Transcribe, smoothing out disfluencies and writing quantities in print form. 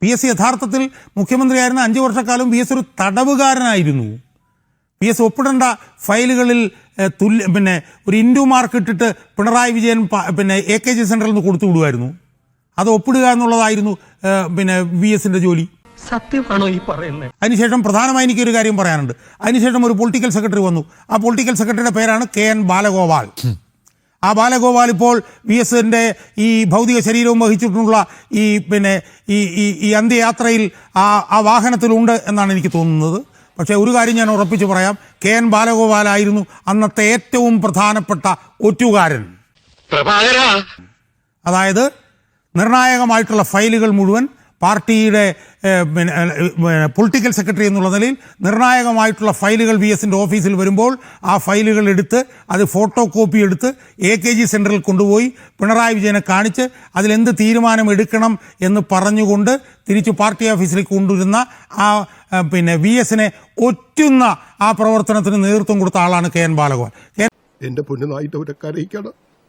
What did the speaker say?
PS യഥാർത്ഥത്തിൽ മുഖ്യമന്ത്രിയായിരുന്ന 5 വർഷക്കാലം PS ഒരു തടവുകാരനായിരുന്നു. PS ഒപ്പിടേണ്ട ഫയലുകളിൽ ഒരു ഇൻഡു മാർക്ക് ഇട്ടിട്ട് പിണറായി വിജയൻ AKG സെൻറ്ററിൽ നിന്ന് കൊടുത്തു വിടുമായിരുന്നു. അത് ഒപ്പിടുക എന്നുള്ളതായിരുന്നു VSന്റെ ജോലി. സത്യമാണോ ഈ പറയുന്നത്? അതിനുശേഷം പ്രധാനമായി എനിക്കൊരു കാര്യം പറയാനുണ്ട്. അതിനുശേഷം ഒരു പൊളിറ്റിക്കൽ സെക്രട്ടറി വന്നു. ആ പൊളിറ്റിക്കൽ സെക്രട്ടറിയുടെ പേരാണ് KN ബാലഗോപാൽ. ആ ബാലഗോപാൽ ഇപ്പോൾ VSന്റെ ഈ ഭൗതിക ശരീരവും വഹിച്ചിട്ടുള്ള ഈ അന്ത്യയാത്രയിൽ ആ വാഹനത്തിലുണ്ട് എന്നാണ് എനിക്ക് തോന്നുന്നത്. പക്ഷേ ഒരു കാര്യം ഞാൻ ഉറപ്പിച്ച് പറയാം, KN ബാലഗോപാലായിരുന്നു അന്നത്തെ ഏറ്റവും പ്രധാനപ്പെട്ട ഒറ്റുകാരൻ. അതായത് നിർണായകമായിട്ടുള്ള ഫയലുകൾ മുഴുവൻ പാർട്ടിയുടെ പൊളിറ്റിക്കൽ സെക്രട്ടറി എന്നുള്ള നിലയിൽ നിർണായകമായിട്ടുള്ള ഫയലുകൾ VSന്റെ ഓഫീസിൽ വരുമ്പോൾ ആ ഫയലുകൾ എടുത്ത് അത് ഫോട്ടോ കോപ്പി എടുത്ത് AKG സെൻറ്ററിൽ കൊണ്ടുപോയി പിണറായി വിജയനെ കാണിച്ച് അതിലെന്ത് തീരുമാനം എടുക്കണം എന്ന് പറഞ്ഞുകൊണ്ട് തിരിച്ച് പാർട്ടി ഓഫീസിലേക്ക് കൊണ്ടുവരുന്ന ആ VSനെ ഒറ്റുന്ന ആ പ്രവർത്തനത്തിന് നേതൃത്വം കൊടുത്ത ആളാണ് KN ബാലഗോപാൽ. എന്റെ പൊന്നുനായിട്ട് അവരെ കരയിക്കണം.